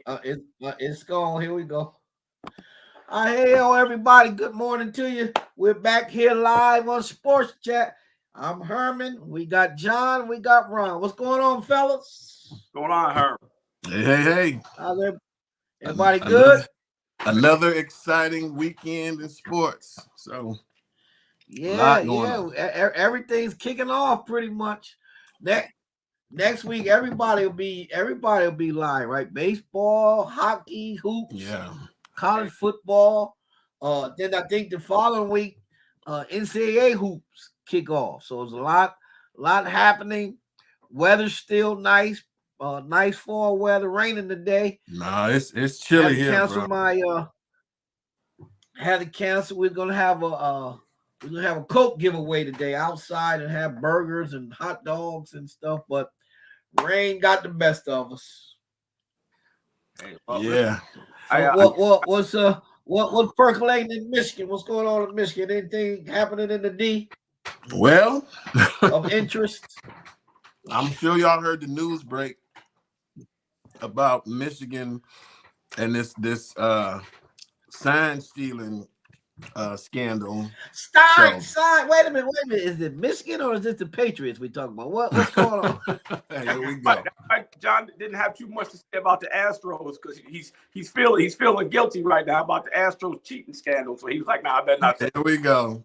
It's gone. Here we go. Hey, everybody. Good morning to you. We're back here live on Sports Chat. I'm Herman. We got John. We got Ron. What's going on, fellas? What's going on, Herman? Hey. How's everybody good? Another exciting weekend in sports. So, yeah. Everything's kicking off pretty much. Next week, everybody will be live, right? Baseball, hockey, hoops, college football. Then I think the following week, NCAA hoops kick off. So there's a lot happening. Weather's still nice. Nice fall weather, raining today. Nah, it's chilly here, cancel bro. Had to cancel. We're gonna have a Coke giveaway today outside and have burgers and hot dogs and stuff, but rain got the best of us. Yeah. So what's percolating in Michigan? What's going on in Michigan? Anything happening in the D? Well, of interest. I'm sure y'all heard the news break about Michigan and this sign stealing scandal. Sign. Wait a minute. Is it Michigan or is it the Patriots we talking about? What's going on? Here we go. John didn't have too much to say about the Astros because he's feeling guilty right now about the Astros cheating scandal. So he was like, "Nah, I better not." Here we go.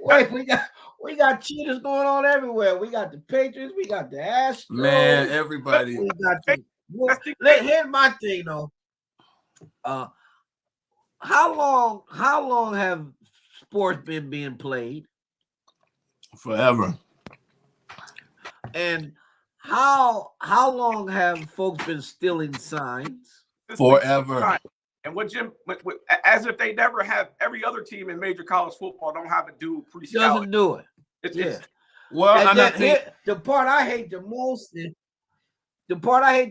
Wait, we got cheaters going on everywhere. We got the Patriots. We got the Astros. Man, everybody. We got here's my thing though. How long have sports been being played? Forever. And how long have folks been stealing signs? Forever. And what Jim, as if they never have, every other team in major college football don't have a dude pre-scout. Doesn't do it. Well, the part I hate the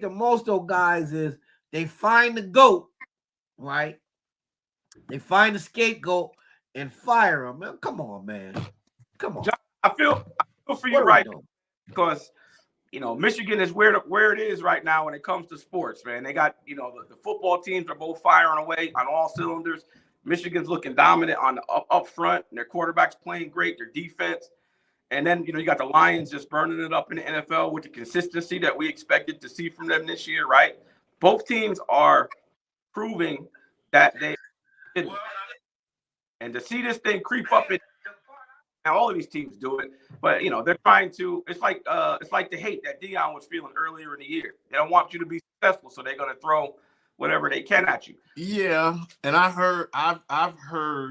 most, though, guys, is they find the goat, right? They find the scapegoat and fire him. Man, come on, man. Come on. John, I feel for you right now because Michigan is where it is right now when it comes to sports, man. They got the football teams are both firing away on all cylinders. Michigan's looking dominant on the up front, and their quarterback's playing great. Their defense, and then you got the Lions just burning it up in the NFL with the consistency that we expected to see from them this year, right? Both teams are proving that they. And to see this thing creep up in now, all of these teams do it, but they're trying to. It's like the hate that Dion was feeling earlier in the year. They don't want you to be successful, so they're going to throw whatever they can at you. Yeah, and I've heard,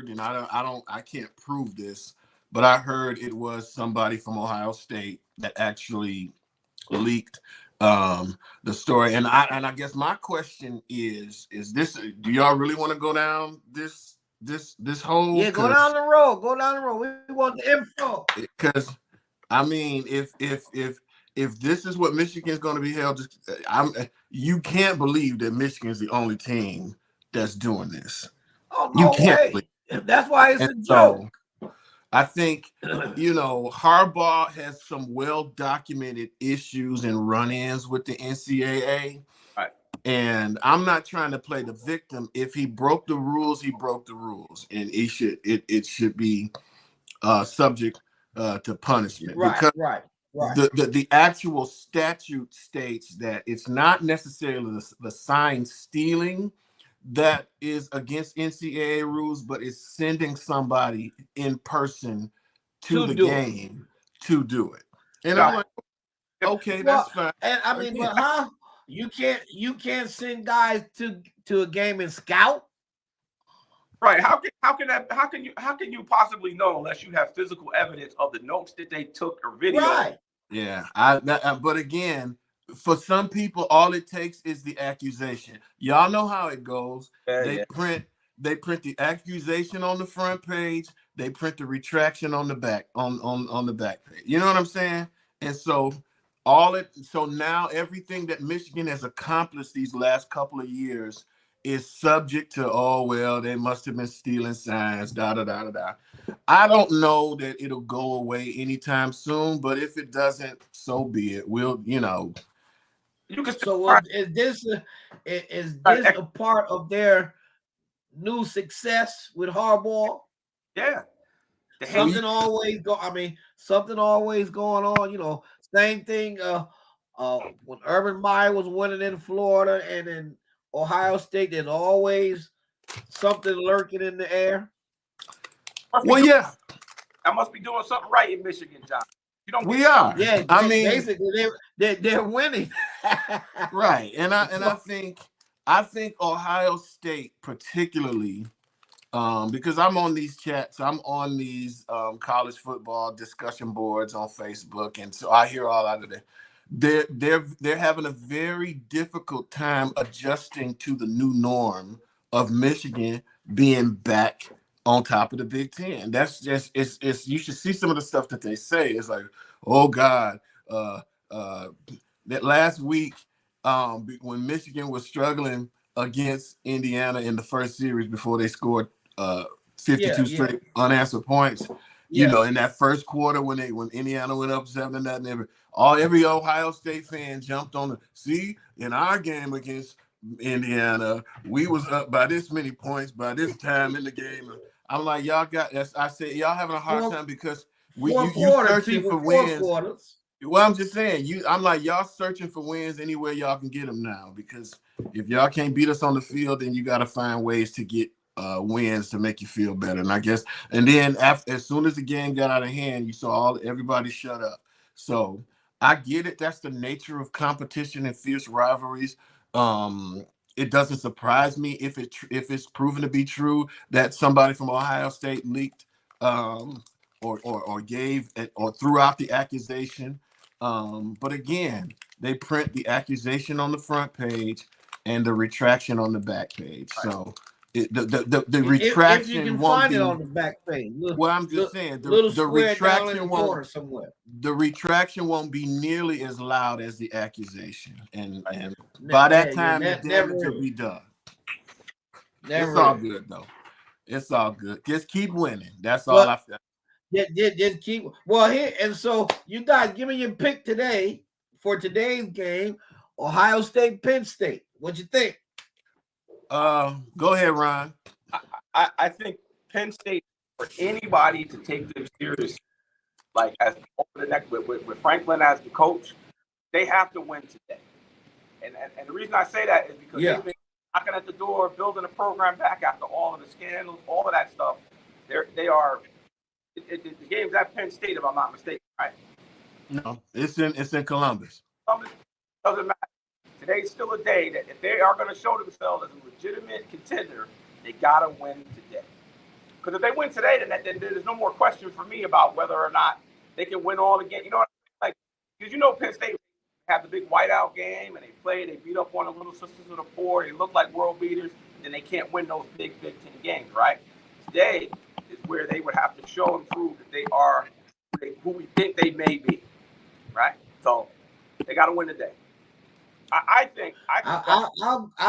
and I can't prove this, but I heard it was somebody from Ohio State that actually leaked the story. And I guess my question is this: do y'all really want to go down this whole? Yeah, go down the road. We want the info. Because I mean, if this is what Michigan's going to be held, you can't believe that Michigan's the only team that's doing this. Oh, no, you can't believe. That's why it's a joke. I think, Harbaugh has some well-documented issues and run-ins with the NCAA. Right. And I'm not trying to play the victim. If he broke the rules, he broke the rules. And it should be subject to punishment. Right. The actual statute states that it's not necessarily the sign stealing that is against NCAA rules, but it's sending somebody in person to the game to do it. And I'm like, okay, that's fine. And I mean, but how you can't send guys to a game and scout? Right. How can you possibly know unless you have physical evidence of the notes that they took or video? Right. Yeah. But again, for some people, all it takes is the accusation. Y'all know how it goes. They print the accusation on the front page. They print the retraction on the back on the back page. You know what I'm saying? And so now everything that Michigan has accomplished these last couple of years is subject to, they must have been stealing signs, I don't know that it'll go away anytime soon, but if it doesn't, so be it. We'll, You can so is this a part of their new success with Harbaugh? Yeah. Something always going on. You know, same thing. When Urban Meyer was winning in Florida and in Ohio State, there's always something lurking in the air. Yeah. I must be doing something right in Michigan, John. We are. Yeah, I mean, basically they're winning. Right. And I think Ohio State particularly, because I'm on these chats, I'm on these college football discussion boards on Facebook, and so I hear all out of it. They're having a very difficult time adjusting to the new norm of Michigan being back on top of the Big Ten. That's just it's you should see some of the stuff that they say. It's like, oh God, that last week, when Michigan was struggling against Indiana in the first series before they scored 52 straight unanswered points. You know, in that first quarter when Indiana went up 7-0, every Ohio State fan jumped on in our game against Indiana, we was up by this many points by this time in the game. I'm like, y'all I said, y'all having a hard time because you searching for wins. Well, I'm just saying, I'm like, y'all searching for wins anywhere y'all can get them now, because if y'all can't beat us on the field, then you got to find ways to get wins to make you feel better. And I guess, and then as soon as the game got out of hand, you saw everybody shut up. So I get it. That's the nature of competition and fierce rivalries. It doesn't surprise me if it's proven to be true that somebody from Ohio State leaked or gave or threw out the accusation. But again, they print the accusation on the front page and the retraction on the back page. So the retraction if you can won't find be it on the back page. Well, I'm just saying the retraction won't somewhere. The retraction won't be nearly as loud as the accusation, and by that time the damage will be done. It's all good though. It's all good. Just keep winning. That's all I feel. Just keep here, and so you guys give me your pick today for today's game, Ohio State, Penn State. What you think? Go ahead, Ron. I think Penn State, for anybody to take them seriously, like as over the next with Franklin as the coach, they have to win today. And the reason I say that is because they've been knocking at the door, building a program back after all of the scandals, all of that stuff. They are. The game's at Penn State, if I'm not mistaken, right? No, it's in Columbus. Doesn't matter. Today's still a day that if they are going to show themselves as a legitimate contender, they got to win today. Because if they win today, then there's no more question for me about whether or not they can win all again. You know what I mean? Like, because Penn State had the big whiteout game, and they beat up on the Little Sisters of the Poor. They look like world beaters, and then they can't win those big Big Ten games, right? Today is where they would have to show and prove that they are who we think they may be, right? So they got to win today. I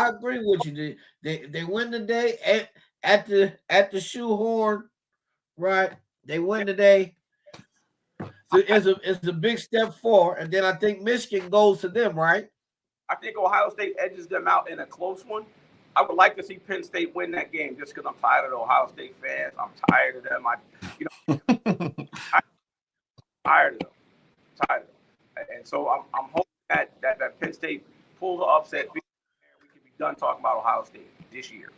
agree with you. They win today at the shoehorn, right? They win today. So it's a big step forward, and then I think Michigan goes to them, right? I think Ohio State edges them out in a close one. I would like to see Penn State win that game just because I'm tired of the Ohio State fans. I'm tired of them. I'm tired of them. And so I'm hoping that Penn State pulls the upset. We can be done talking about Ohio State this year.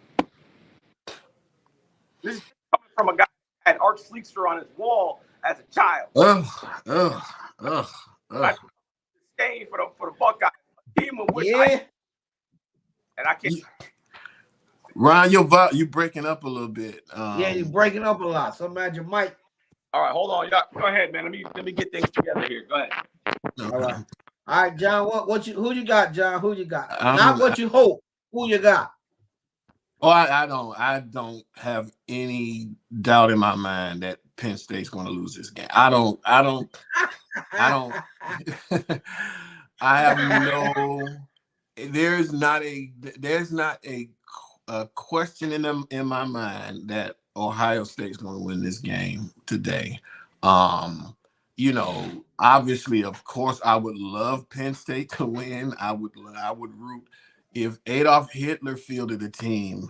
This is coming from a guy who had Art Sleekster on his wall as a child. Staying for the Buckeyes. And I can't. Ron, you breaking up a little bit. You're breaking up a lot. So imagine Mike. All right, hold on. Go ahead, man. Let me get things together here. Go ahead. All right, John. Who you got, John? Who you got? Not what you hope. Who you got? Oh, I don't have any doubt in my mind that Penn State's going to lose this game. I don't. I have no. There's not a question in my mind that Ohio State's going to win this game today. obviously, of course, I would love Penn State to win. I would root if Adolf Hitler fielded a team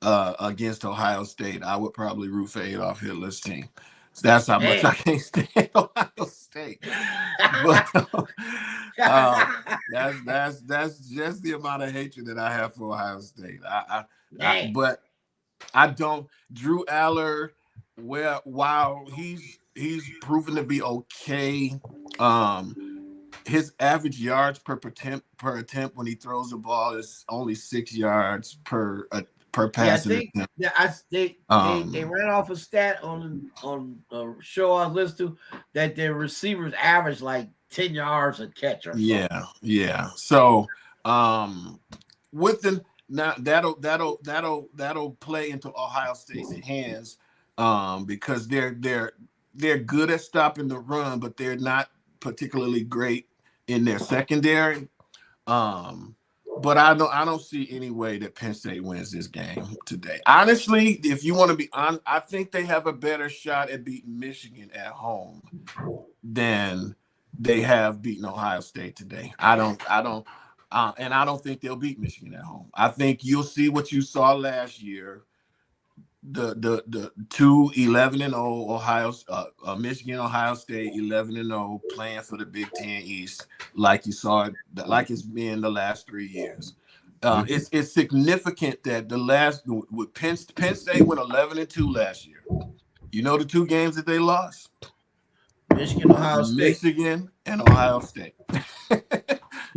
against Ohio State. I would probably root for Adolf Hitler's team. So that's how much I can't stand Ohio State. But that's just the amount of hatred that I have for Ohio State. But I don't. Drew Aller, while he's proven to be okay, his average yards per attempt when he throws the ball is only 6 yards per passing attempt. They ran off a stat on a show I was listening to that their receivers average like 10 yards a catch or something. Yeah. So now that'll play into Ohio State's hands because they're good at stopping the run, but they're not particularly great in their secondary. But I don't see any way that Penn State wins this game today. Honestly, if you want to be honest, I think they have a better shot at beating Michigan at home than they have beaten Ohio State today. I don't think they'll beat Michigan at home. I think you'll see what you saw last year. The two 11-0 Michigan, Ohio State 11-0 playing for the Big Ten East, like you saw it, like it's been the last 3 years. It's significant that with Penn State went 11-2 last year. You know the two games that they lost? Michigan, Ohio State. Michigan and Ohio State.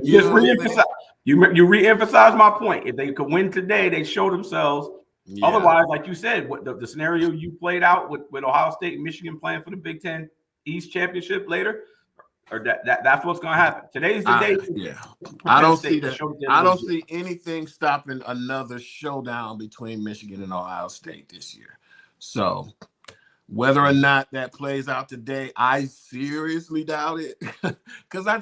You re-emphasize my point. If they could win today, they show themselves. Yeah. Otherwise, like you said, what the scenario you played out with Ohio State and Michigan playing for the Big Ten East Championship later, or that's what's going to happen. Today's the day. Yeah, I don't see that. I don't see anything stopping another showdown between Michigan and Ohio State this year. So whether or not that plays out today, I seriously doubt it because I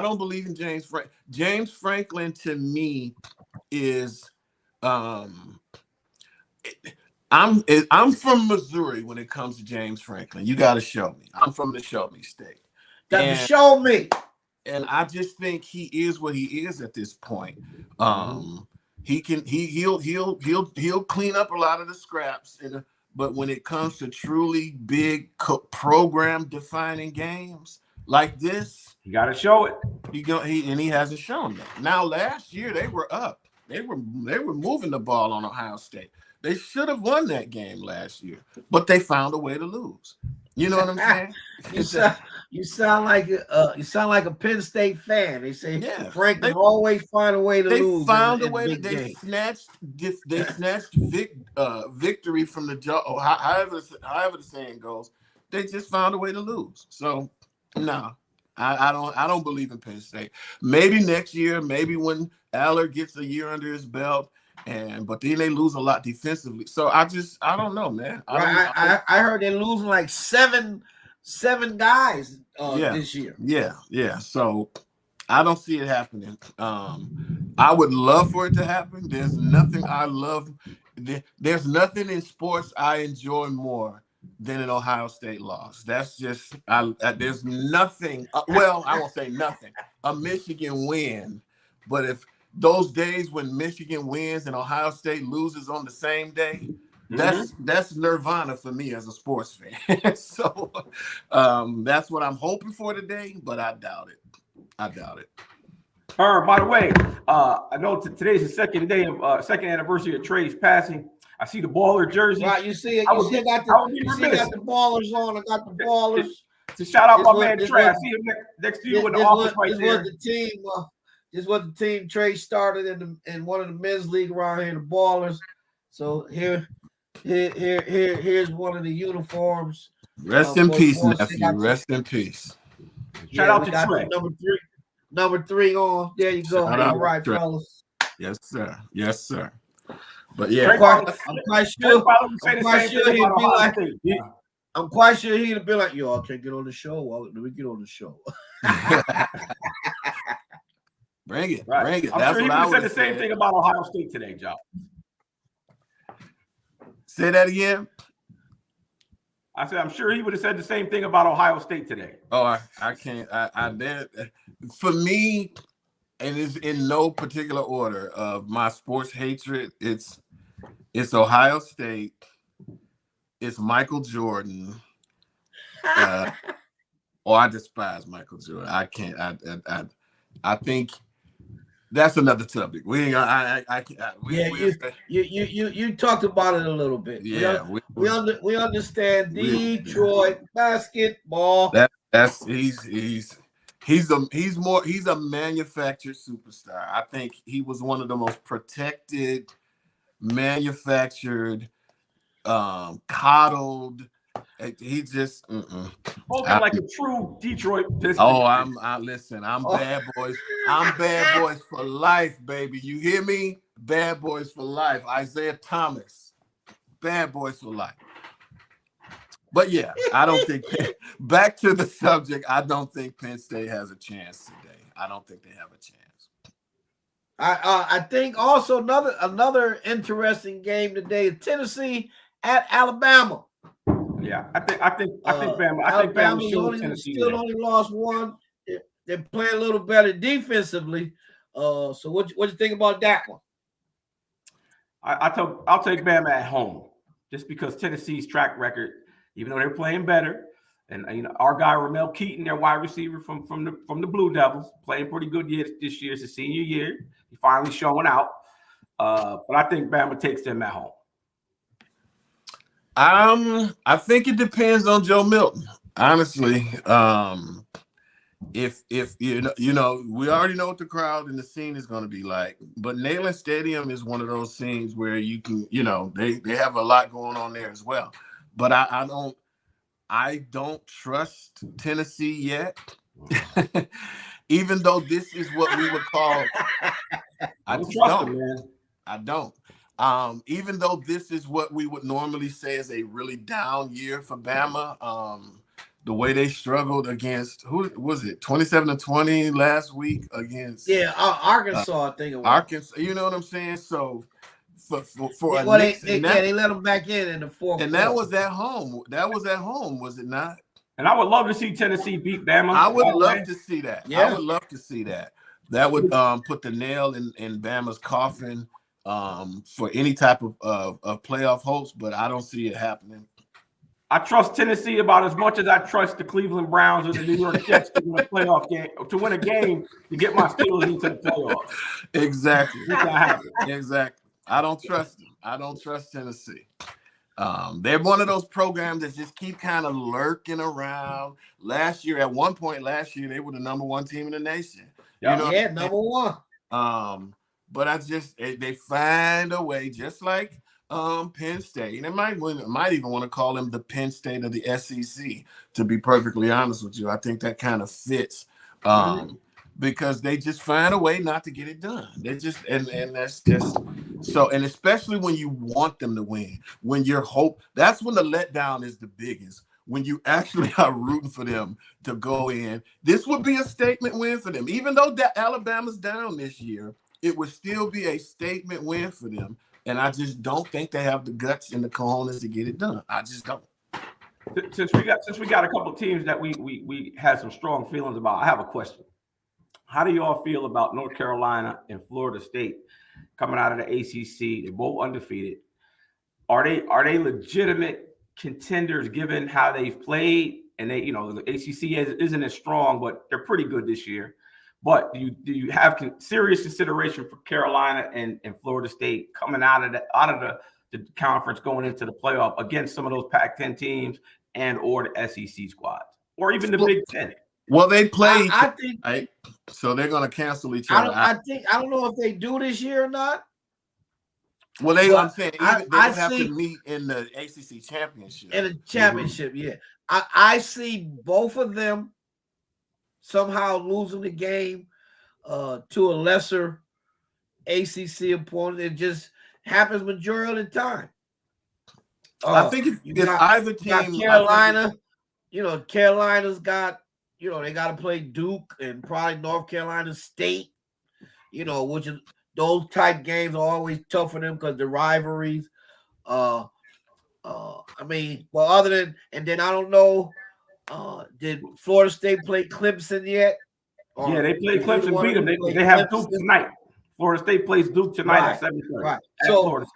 don't believe in James Franklin. James Franklin to me is I'm from Missouri when it comes to James Franklin. You got to show me. I'm from the show me state. Got to show me. And I just think he is what he is at this point. He'll clean up a lot of the scraps, but when it comes to truly big program defining games like this, you got to show it. He hasn't shown that. Now last year they were up. They were moving the ball on Ohio State. They should have won that game last year, but they found a way to lose. You know what I'm saying? You sound like a Penn State fan. They say Franklin always find a way to lose. They found a way. They snatched victory from the jaw. However the saying goes, they just found a way to lose. So no, I don't believe in Penn State. Maybe next year, maybe when Aller gets a year under his belt. But then they lose a lot defensively. So I don't know, man. I heard they're losing like seven guys this year. Yeah. So I don't see it happening. I would love for it to happen. There's nothing I love. There's nothing in sports I enjoy more than an Ohio State loss. That's just there's nothing. Well, I won't say nothing. A Michigan win, but if those days when Michigan wins and Ohio State loses on the same day, that's nirvana for me as a sports fan. So that's what I'm hoping for today, but I doubt it. By the way, I know today's the second anniversary of Trey's passing. I see the baller jersey. Right, you see it. You still got the ballers on. I got the ballers. To shout out my man Trey. I see him next to you in the office right there. This is what the team Trey started in one of the men's league around here, the Ballers. So here's one of the uniforms. Rest in peace, nephew. Rest in peace. Shout out to Trey. Number three on. There you go. All right, fellas. Yes, sir. But yeah, I'm quite sure he'd be like, yo, I can't get on the show. Well, let me get on the show. Bring it. I'm That's sure he would have said the same thing about Ohio State today, Joe. Say that again. I said, I'm sure he would have said the same thing about Ohio State today. Oh, I can't. For me, and it's in no particular order of my sports hatred. It's Ohio State. It's Michael Jordan. I despise Michael Jordan. I can't. I think that's another subject. We you talked about it a little bit. Yeah, we understand Detroit basketball. He's a manufactured superstar. I think he was one of the most protected, manufactured, coddled. He just spoken like a true Detroit Pistons. Oh, listen. I'm bad boys. I'm bad boys for life, baby. You hear me? Bad boys for life. Isaiah Thomas, bad boys for life. But yeah, I don't think. Back to the subject. I don't think Penn State has a chance today. I don't think they have a chance. I think also another interesting game today is Tennessee at Alabama. Yeah, I think Bama. I think Bama still only lost one. They're playing a little better defensively. So what you think about that one? I'll take Bama at home just because Tennessee's track record, even though they're playing better, and our guy Ramel Keaton, their wide receiver from the Blue Devils, playing pretty good this year. It's his senior year. He's finally showing out. But I think Bama takes them at home. I think it depends on Joe Milton, honestly. If we already know what the crowd and the scene is going to be like, but Neyland Stadium is one of those scenes where you can, they have a lot going on there as well. But I don't trust Tennessee yet, even though this is what we would call. I don't. Even though this is what we would normally say is a really down year for Bama, the way they struggled against, who was it, 27-20 last week against Arkansas, I think it was. Arkansas, you know what I'm saying? So they let them back in the fourth. And that was at home. Was it not? And I would love to see Tennessee beat Bama. I would love to see that. Yeah. I would love to see that. That would put the nail in Bama's coffin for any type of playoff hopes, but I don't see it happening. I trust Tennessee about as much as I trust the Cleveland Browns or the New York Jets to win a playoff game, to win a game to get my Steelers into the playoffs. Exactly. Exactly. I don't trust them. I don't trust Tennessee. They're one of those programs that just keep kind of lurking around. At one point last year, they were the number one team in the nation. Number one. But they find a way, just like Penn State. And they might even want to call them the Penn State of the SEC, to be perfectly honest with you. I think that kind of fits because they just find a way not to get it done. They just, and that's just so, and especially when you want them to win, that's when the letdown is the biggest. When you actually are rooting for them to go in, this would be a statement win for them. Even though Alabama's down this year, it would still be a statement win for them. And I just don't think they have the guts and the cojones to get it done. I just don't. Since we got a couple of teams that we had some strong feelings about, I have a question. How do you all feel about North Carolina and Florida State coming out of the ACC? They're both undefeated. Are they legitimate contenders given how they've played? And the ACC isn't as strong, but they're pretty good this year. But do you have serious consideration for Carolina and Florida State coming out of the conference going into the playoff against some of those Pac-10 teams and or the SEC squads or even the Big Ten? Well, they play. I think so. They're going to cancel each other. I don't know if they do this year or not. Well, I'm saying they would have to meet in the ACC championship. In the championship, yeah. I see both of them somehow losing the game to a lesser ACC opponent. It just happens majority of the time. I think if either team, Carolina, Carolina's got, they got to play Duke and probably North Carolina State, which is those type games are always tough for them because the rivalries. I mean, well, other than and then I don't know. Did Florida State play Clemson yet? Yeah, they played either Clemson, one beat of them. them play They have Duke Clemson? tonight. Florida State plays Duke tonight at 7:30 Right. at So, Florida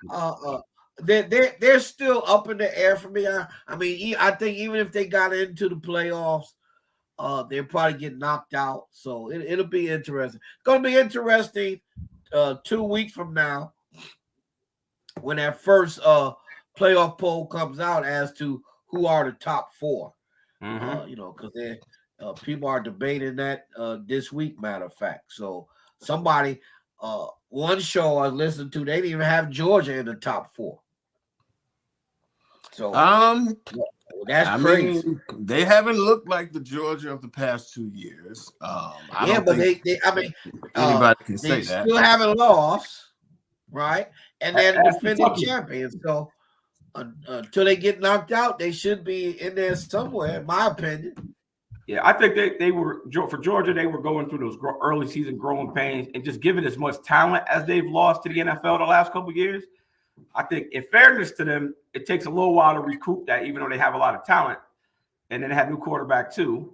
State. they're still up in the air for me. I mean, I think even if they got into the playoffs, they'll probably get knocked out. So it'll be interesting. It's going to be interesting 2 weeks from now when that first playoff poll comes out as to who are the top 4. Mm-hmm. Because people are debating that this week, matter of fact. So somebody, one show I listened to, they didn't even have Georgia in the top 4. So that's crazy. Mean, they haven't looked like the Georgia of the past 2 years. I don't think anybody can say that. They still haven't lost, right? And they're the defending champions. So until they get knocked out, they should be in there somewhere, in my opinion. Yeah, I think they were for Georgia. They were going through those early season growing pains, and just given as much talent as they've lost to the NFL the last couple of years. I think, in fairness to them, it takes a little while to recoup that, even though they have a lot of talent, and then they had new quarterback too.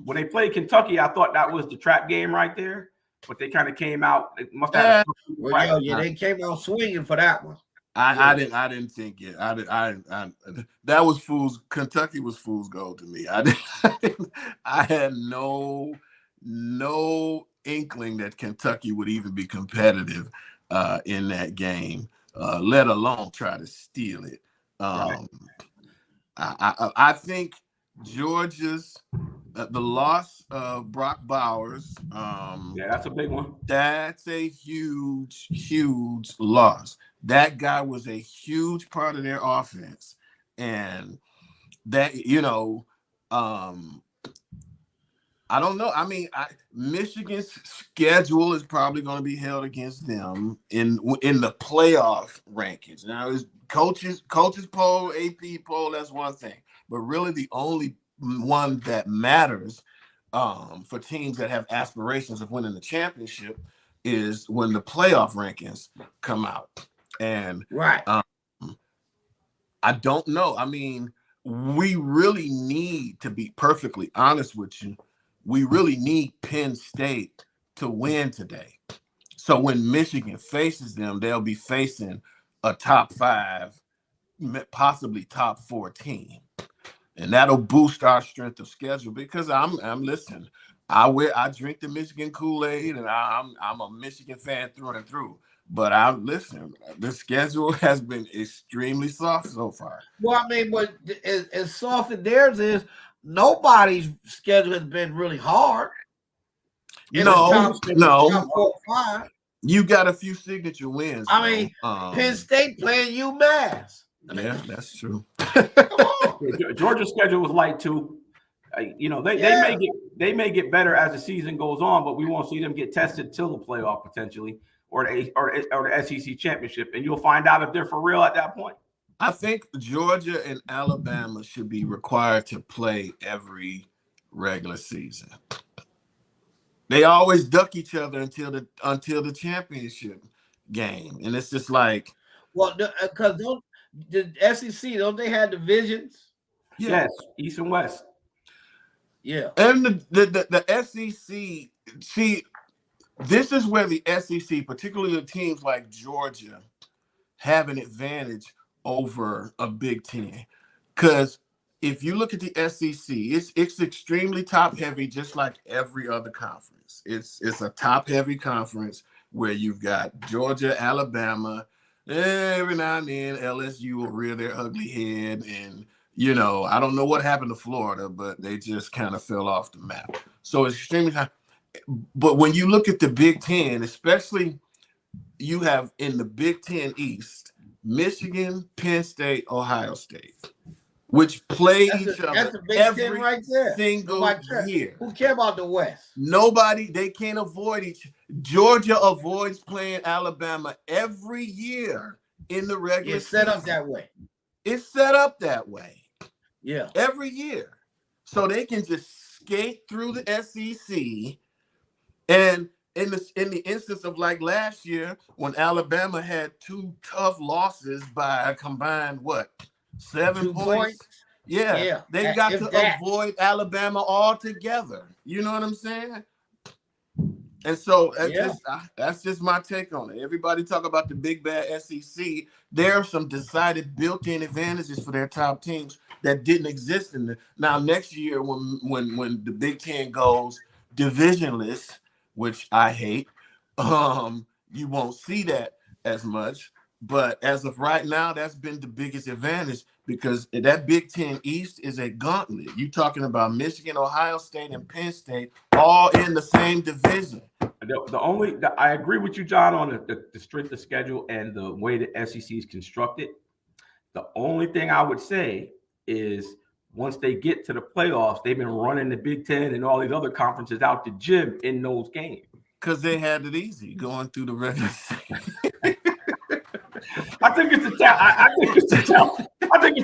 When they played Kentucky, I thought that was the trap game right there, but they kind of came out. It must have. They came out swinging for that one. I didn't think it. That was fool's. Kentucky was fool's gold to me. I had no inkling that Kentucky would even be competitive in that game, let alone try to steal it. Right. I think Georgia's the loss of Brock Bowers. That's a big one. That's a huge loss. That guy was a huge part of their offense, and that I don't know. I mean, Michigan's schedule is probably going to be held against them in the playoff rankings. Now, it's coaches poll, AP poll. That's one thing, but really the only one that matters for teams that have aspirations of winning the championship is when the playoff rankings come out. And right, I don't know. I mean, we really need, to be perfectly honest with you, we really need Penn State to win today. So when Michigan faces them, they'll be facing a top 5, possibly top 4 team. And that'll boost our strength of schedule because I'm listening. I drink the Michigan Kool-Aid, and I'm a Michigan fan through and through. But the schedule has been extremely soft so far. Well, I mean, what as soft as theirs is, nobody's schedule has been really hard. No. Top 4, 5. You got a few signature wins. I mean, Penn State playing UMass. Yeah, that's true. Georgia's schedule was light too. They may get better as the season goes on, but we won't see them get tested till the playoff potentially, or the SEC championship, and you'll find out if they're for real at that point. I think Georgia and Alabama should be required to play every regular season. They always duck each other until the championship game, and it's just like, well, because the SEC don't they have divisions? Yes, East and West. Yeah, and the SEC. See, this is where the SEC, particularly the teams like Georgia, have an advantage over a Big Ten, because if you look at the SEC, it's extremely top heavy, just like every other conference. It's a top heavy conference where you've got Georgia, Alabama. Every now and then LSU will rear their ugly head, and I don't know what happened to Florida, but they just kind of fell off the map. So it's extremely high. But when you look at the Big Ten, especially, you have in the Big Ten East, Michigan, Penn State, Ohio State, which play each other every single year. Who care about the West? Nobody. They can't avoid each. Georgia avoids playing Alabama every year in the regular season. It's set up that way. It's set up that way. Yeah. Every year. So they can just skate through the SEC. And in the instance of like last year, when Alabama had 2 tough losses by a combined, 7 2 points. Yeah. They've got to avoid Alabama altogether. You know what I'm saying? And so that's just my take on it. Everybody talk about the big bad SEC. There are some decided built-in advantages for their top teams that didn't exist in the. Now next year, when the Big Ten goes divisionless, which I hate, you won't see that as much. But as of right now, that's been the biggest advantage because that Big Ten East is a gauntlet. You're talking about Michigan, Ohio State, and Penn State all in the same division. I agree with you, John, on the strength of schedule and the way the SEC is constructed. The only thing I would say is once they get to the playoffs, they've been running the Big Ten and all these other conferences out the gym in those games. Because they had it easy going through the regular season. I think it's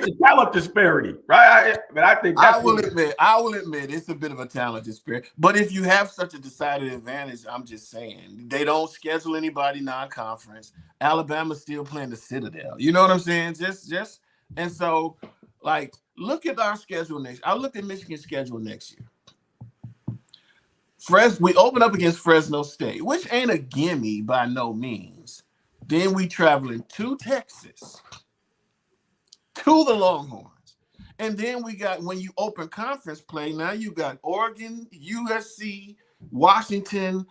a talent disparity, right? I will admit it's a bit of a talent disparity. But if you have such a decided advantage, I'm just saying they don't schedule anybody non-conference. Alabama's still playing the Citadel. You know what I'm saying? Just and so like look at our schedule next. I look at Michigan's schedule next year. We open up against Fresno State, which ain't a gimme by no means. Then we traveling to Texas, to the Longhorns. And then we got, when you open conference play, now you got Oregon, USC, Washington,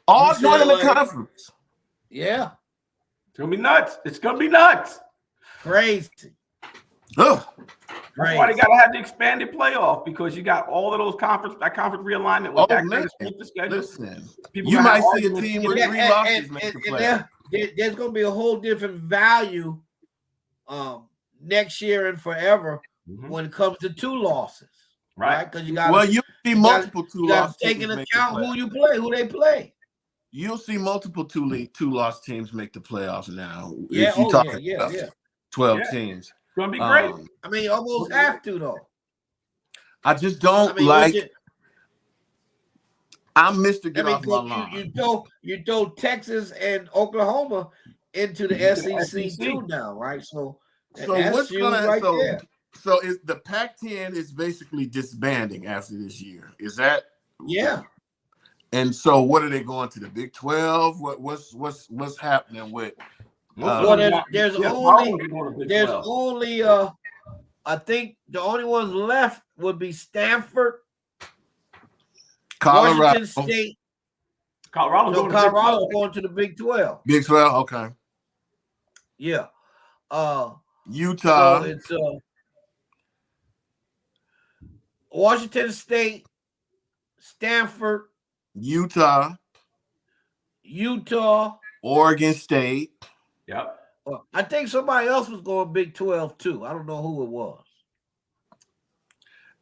all joining the conference. Yeah. It's going to be nuts. It's going to be nuts. Crazy. Ugh. That's why they got to have the expanded playoff because you got all of those conference realignment with that kind of strength of schedule. Listen, you might see a team with 3 losses make the playoff. There's going to be a whole different value next year and forever when it comes to 2 losses, right? Because you got you see multiple 2 losses. Take into account who they play. You'll see multiple 2-loss teams make the playoffs now. Yeah, if you talking 12 teams. It's gonna be great. I mean, you almost have to though. I just don't I'm Mr. Get off my lawn. You throw Texas and Oklahoma into the SEC too now, right? So what's gonna there. So is the Pac-10 is basically disbanding after this year? Is that? Yeah. And so what are they going to the Big 12? What's happening with? There's only I think the only ones left would be Stanford, Colorado, Washington State. Colorado's going to the Big 12. Big 12, okay. Yeah. Utah. So it's Washington State, Stanford, Utah, Oregon State. Yep. I think somebody else was going Big 12 too. I don't know who it was.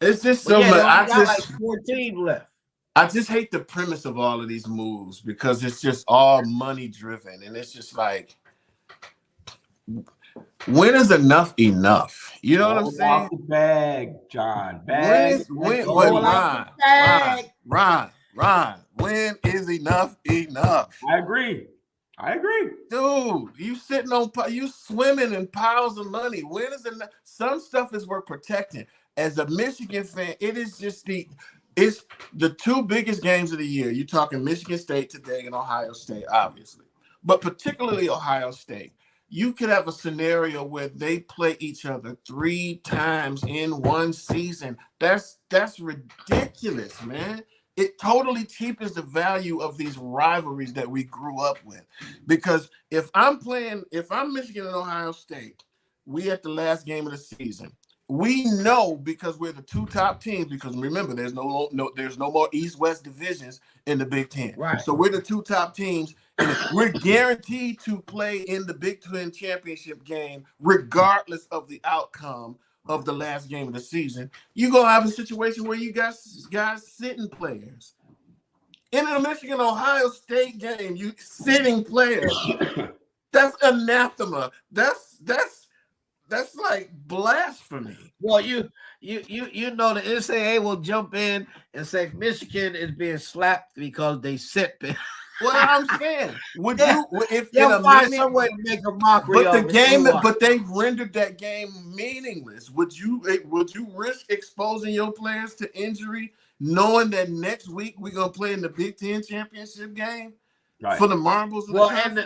It's just so much. I just like 14 left. I just hate the premise of all of these moves because it's just all money driven, and it's just like, when is enough? You know what I'm saying? Off the bag, John. Ron. When is enough? I agree. Dude, you swimming in piles of money. When is enough? Some stuff is worth protecting. As a Michigan fan, it is just it's the 2 biggest games of the year. You're talking Michigan State today and Ohio State, obviously. But particularly Ohio State. You could have a scenario where they play each other 3 times in one season. That's ridiculous, man. It totally cheapens the value of these rivalries that we grew up with. Because if I'm Michigan and Ohio State, we at the last game of the season. We know because we're the 2 top teams. Because remember, there's no more East-West divisions in the Big Ten. Right. So we're the 2 top teams, and we're guaranteed to play in the Big Ten championship game, regardless of the outcome of the last game of the season. You're gonna have a situation where you got guys sitting players. In the Michigan Ohio State game, you sitting players. That's anathema. That's like blasphemy. Well, you know the NCAA will jump in and say Michigan is being slapped because they sit there. What I'm saying, would you, if they'll in a find minute, some way to make a mockery but the of it. game, but they've rendered that game meaningless. Would you risk exposing your players to injury, knowing that next week we're gonna play in the Big Ten championship game for the marbles? Well, and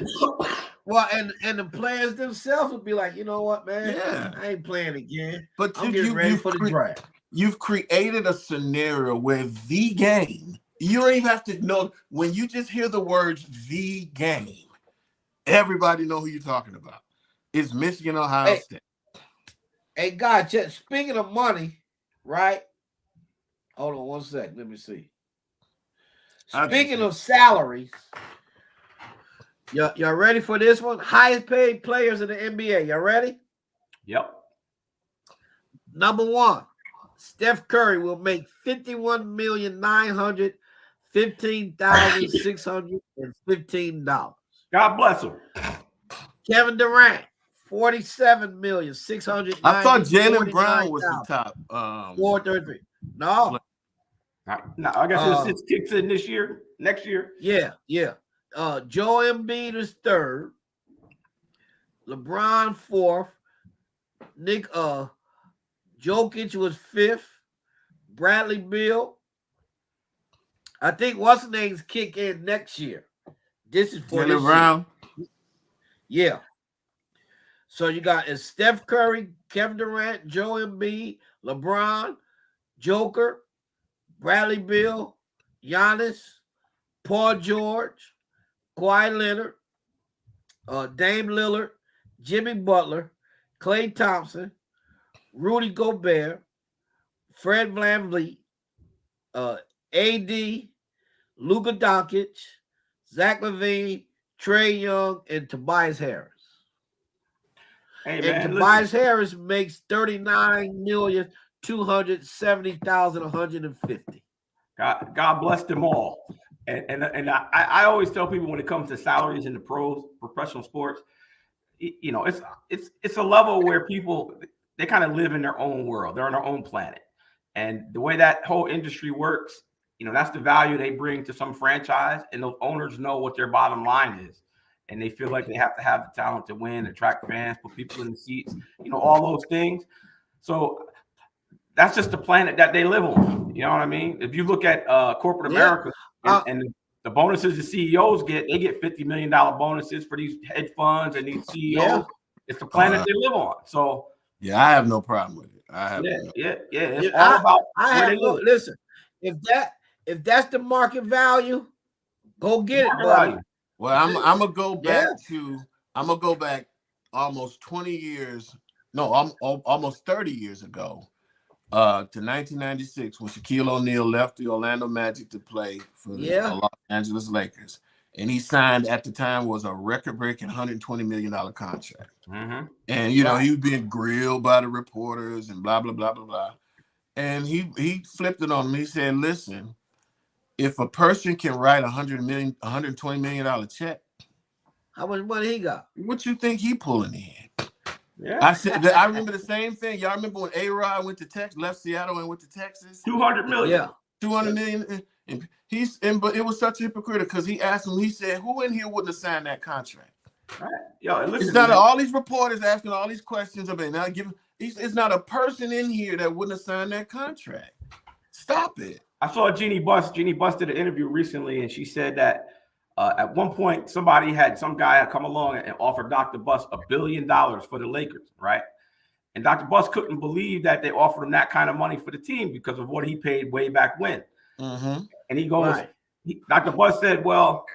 the players themselves would be like, you know what, man, I ain't playing again. But I'm getting ready for the draft. You've created a scenario where the game. You don't even have to know when you just hear the words "the game." Everybody know who you're talking about. It's Michigan, Ohio State. Hey, God, speaking of money, right? Hold on 1 second. Let me see. Speaking of salaries, y'all ready for this one? Highest paid players in the NBA. Y'all ready? Yep. Number 1, Steph Curry will make $51,915,615. God bless him. Kevin Durant, $47,600,000. I thought Jaylen Brown was the top. 433. No, I guess it kicks in next year. Yeah. Joel Embiid is 3rd. LeBron 4th. Jokic was 5th. Bradley Beal. I think what's his name's kick in next year. This is for Jaylen Brown. Yeah. So you got Steph Curry, Kevin Durant, Joel Embiid, LeBron, Joker, Bradley Beal, Giannis, Paul George, Kawhi Leonard, Dame Lillard, Jimmy Butler, Klay Thompson, Rudy Gobert, Fred VanVleet, AD, Luka Doncic, Zach LaVine, Trae Young, and Tobias Harris. Hey, man, and Tobias Harris makes $39,270,150. God bless them all. And I always tell people when it comes to salaries in the professional sports, you know, it's a level where people, they kind of live in their own world. They're on their own planet. And the way that whole industry works, you know, that's the value they bring to some franchise. And those owners know what their bottom line is. And they feel like they have to have the talent to win, attract fans, put people in the seats, you know, all those things. So that's just the planet that they live on. You know what I mean? If you look at corporate America and the bonuses the CEOs get, they get $50 million bonuses for these hedge funds and these CEOs. Yeah. It's the planet they live on. So yeah, I have no problem with it. It's all about where they live. Listen, if that's the market value, go get it, buddy. Well, I'm gonna go back I'm gonna go back almost 20 years. No, almost 30 years ago. To 1996 when Shaquille O'Neal left the Orlando Magic to play for the Los Angeles Lakers. And he signed at the time was a record-breaking $120 million contract. Mm-hmm. And, you know, he was being grilled by the reporters and blah, blah, blah, blah, blah. And he flipped it on me. He said, listen, if a person can write $120 million check, how much money he got? What you think he pulling in? Yeah. I remember the same thing. Y'all remember when A-Rod went to Texas, left Seattle and went to Texas? $200 million. Yeah. $200 million. And but it was such a hypocrite because he asked him, he said, who in here wouldn't have signed that contract? Right. Yo, listen, it's not all these reporters asking all these questions about now it's not a person in here that wouldn't have signed that contract. Stop it. I saw Jeannie Buss. Jeannie Buss did an interview recently, and she said that at one point, some guy had come along and offered Dr. Buss $1 billion for the Lakers, right? And Dr. Buss couldn't believe that they offered him that kind of money for the team because of what he paid way back when. Mm-hmm. And he goes, Dr. Buss said, well,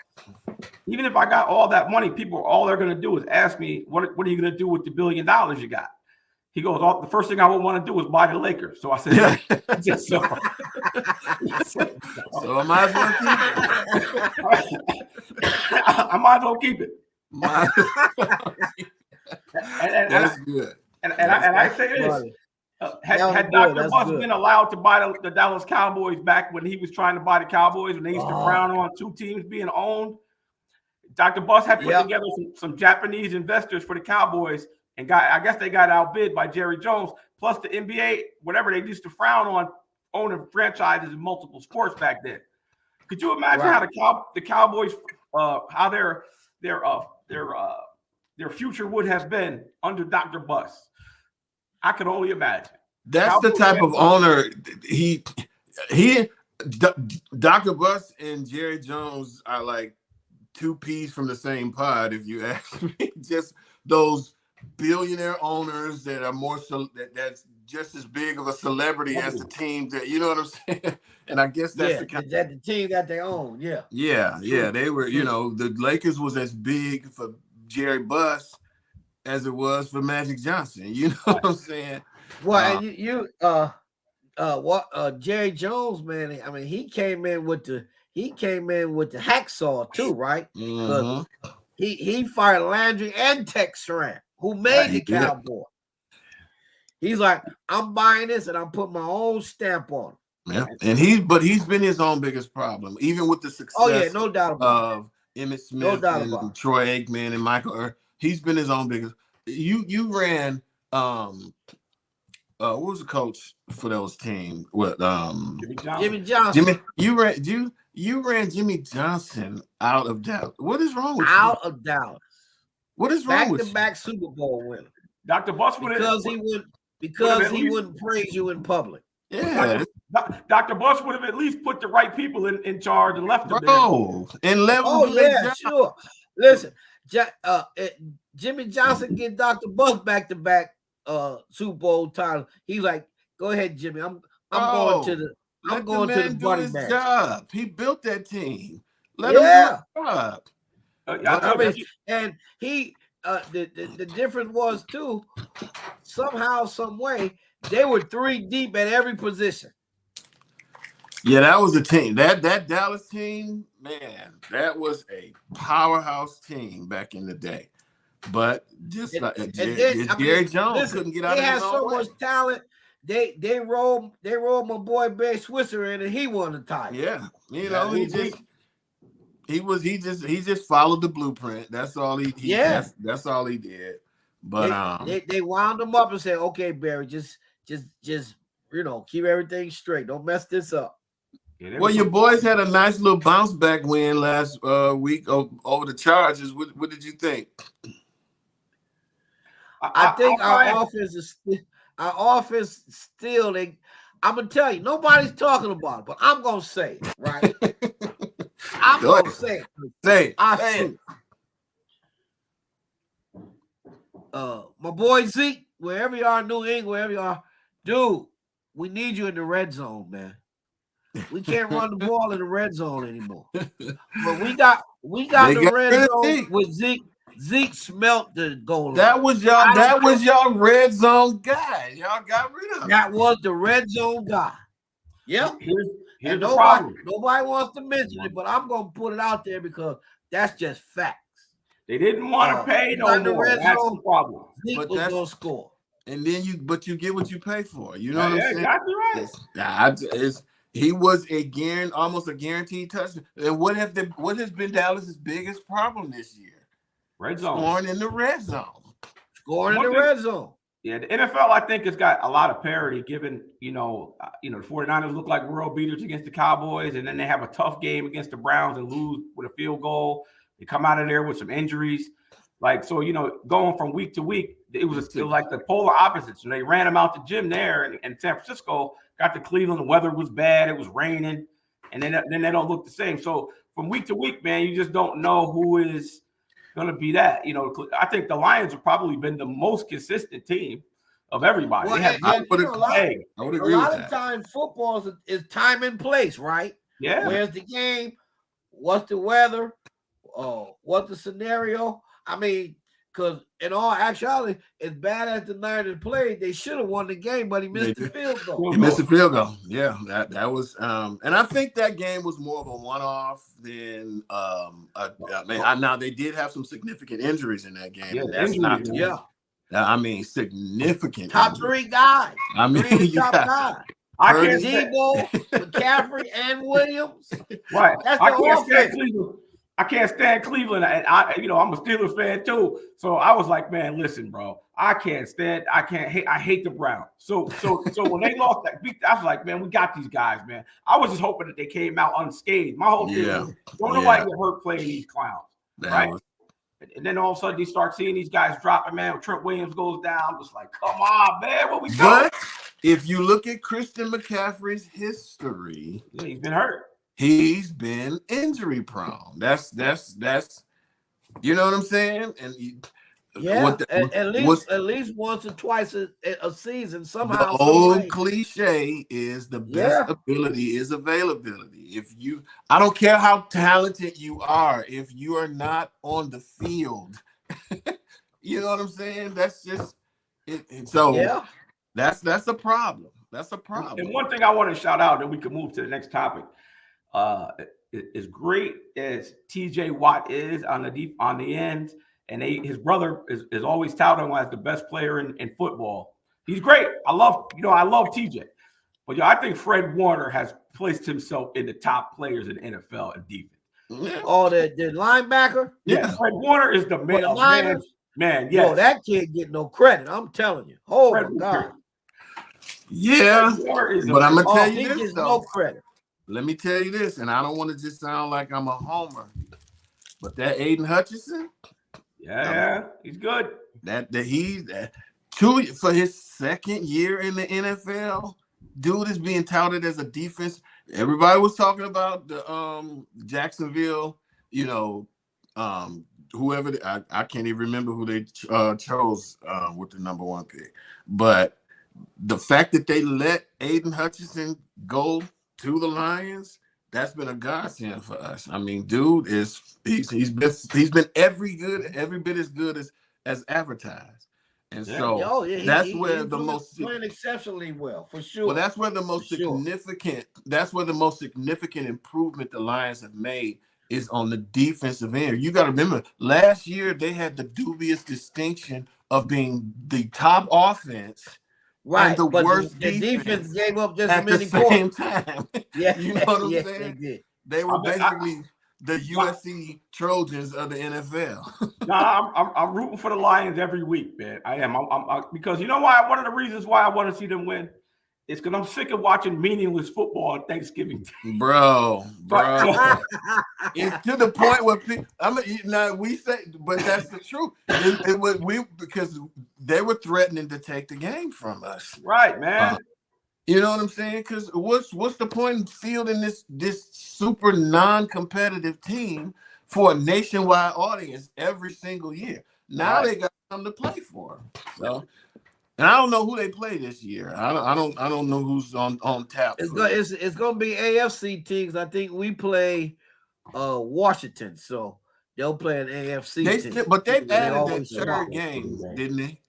even if I got all that money, all they're going to do is ask me, what are you going to do with the $1 billion you got? He goes, the first thing I would want to do is buy the Lakers. So I said, so I might as well keep it. I might as well keep it. That's good. And I say this. Had Dr. Buss been allowed to buy the Dallas Cowboys back when he was trying to buy the Cowboys, when they used to frown on two teams being owned, Dr. Buss had put together some Japanese investors for the Cowboys, and I guess they got outbid by Jerry Jones. Plus the NBA, whatever, they used to frown on owning franchises in multiple sports back then. Could you imagine how the Cowboys how their future would have been under Dr. Buss. I can only imagine. That's the type of owner Dr. Buss and Jerry Jones are like two peas from the same pod, if you ask me. Just those billionaire owners that are that's just as big of a celebrity as the team that, you know what I'm saying? And I guess that's the team that they own. Yeah. Yeah. They were, the Lakers was as big for Jerry Buss as it was for Magic Johnson. You know what I'm saying? Well, and Jerry Jones, man, I mean, he came in with the hacksaw too, right? Mm-hmm. He fired Landry and Tex Schramm, who made the Cowboy. He's like, I'm buying this and I'm putting my own stamp on it. Yeah, and he's been his own biggest problem, even with the success no doubt about of Emmitt Smith and Troy Aikman and Michael. He's been his own biggest. You ran what was the coach for those teams? What Jimmy Johnson. You ran Jimmy Johnson out of Dallas. What is wrong with you? Out of Dallas. What is wrong with you? Back-to-back Super Bowl winner. Dr. Buss because he wouldn't praise you in public. Yeah. Dr. Buss would have at least put the right people in charge and left them there. And left sure. Listen, Jimmy Johnson get Dr. Buss back-to-back Super Bowl title. He's like, go ahead, Jimmy. I'm going to the buddy match. Job. He built that team. Let him do his job. I mean, and he the difference was too, somehow, some way, they were 3 deep at every position. Yeah, that was a team. That Dallas team, man, that was a powerhouse team back in the day. But just Jerry Jones couldn't get out of They had so much talent. They rolled my boy Barry Switzer in, and he won the title. Yeah, he just followed the blueprint. That's all he that's all he did. But they wound him up and said, "Okay, Barry, just keep everything straight. Don't mess this up." Well, your boys had a nice little bounce back win last week over the Chargers. What did you think? I think our offense still. I'm gonna tell you, nobody's talking about it, but I'm gonna say it, right? I'm gonna say it. Say it. My boy Zeke, wherever you are, New England, wherever you are, dude, we need you in the red zone, man. We can't run the ball in the red zone anymore. But we got the red zone with Zeke. Zeke smelt the goal. That was y'all red zone guy. Y'all got rid of him. That was the red zone guy. Yep. Here's the problem. Nobody wants to mention it, but I'm gonna put it out there because that's just facts. They didn't want to pay no more. That's the problem. Zeke was gonna score. And then you get what you pay for. You know what I'm saying? Exactly right. He was almost a guaranteed touchdown. And what has been Dallas's biggest problem this year? Red zone. Scoring in the red zone. Yeah, the NFL, I think, has got a lot of parity given, the 49ers look like world beaters against the Cowboys, and then they have a tough game against the Browns and lose with a field goal. They come out of there with some injuries. Going from week to week, it was like the polar opposites. And they ran them out the gym there in San Francisco, got to Cleveland, the weather was bad, it was raining, and then they don't look the same. So from week to week, man, you just don't know who is going to be that. I think the Lions have probably been the most consistent team of everybody. Well, I would agree with that. A lot of times football is time and place, right? Yeah. Where's the game? What's the weather? What's the scenario? I mean, because in all actuality, as bad as the Niners played, they should have won the game, but he missed the field goal. He missed the field goal. Yeah, that was and I think that game was more of a one-off than now they did have some significant injuries in that game. Yeah, that's not significant. Top injuries. 3 guys. I mean, top guys. I can't Debo, McCaffrey, and Williams. Right. That's the offense. I can't stand Cleveland, and I'm a Steelers fan too. So I was like, man, listen, bro, I hate the Browns. So when they lost that beat, I was like, man, we got these guys, man. I was just hoping that they came out unscathed. My whole thing was, don't nobody get hurt playing these clowns, right? And then all of a sudden you start seeing these guys dropping, man. When Trent Williams goes down, I'm just like, come on, man, where we go? But if you look at Christian McCaffrey's history, he's been hurt. He's been injury prone. That's you know what I'm saying? And at least once or twice a season. Somehow, the old cliche is the best ability is availability. I don't care how talented you are, if you are not on the field, you know what I'm saying? That's just it. So that's a problem. That's a problem. And one thing I want to shout out, and we can move to the next topic. As great as TJ Watt is on the end, and his brother is always touted as the best player in football. He's great. I love TJ, but I think Fred Warner has placed himself in the top players in the NFL in defense. Oh, the linebacker. Yeah, Fred Warner is the man. Yes. Yo, that kid get no credit. I'm telling you. Oh my God. Yeah, but I'm gonna tell you this though. No credit. Let me tell you this, and I don't want to just sound like I'm a homer, but that Aiden Hutchinson, he's good. For his second year in the NFL, dude is being touted as a defense. Everybody was talking about the Jacksonville, whoever I can't even remember who they chose with the number 1 pick, but the fact that they let Aiden Hutchinson go to the Lions, that's been a godsend for us. I mean, dude he's been every bit as good as advertised. And so that's where the most playing exceptionally well, for sure. Well, that's where the most significant improvement the Lions have made is on the defensive end. You got to remember, last year they had the dubious distinction of being the top offense. Right, and the worst defense gave up just at as many the same time. Yeah, you know what I'm saying? They did. They were basically the USC Trojans of the NFL. I'm rooting for the Lions every week, man. I am. Because you know why? One of the reasons why I want to see them win is because I'm sick of watching meaningless football on Thanksgiving Day. Bro. It's to the point where people, we say, but that's the truth. Because they were threatening to take the game from us. Right, man. You know what I'm saying? Because what's the point in fielding this super non-competitive team for a nationwide audience every single year? Now they got something to play for. So, and I don't know who they play this year. I don't know who's on tap. It's going to be AFC teams. I think we play Washington, so they'll play an AFC team. But they've added that third game, didn't they?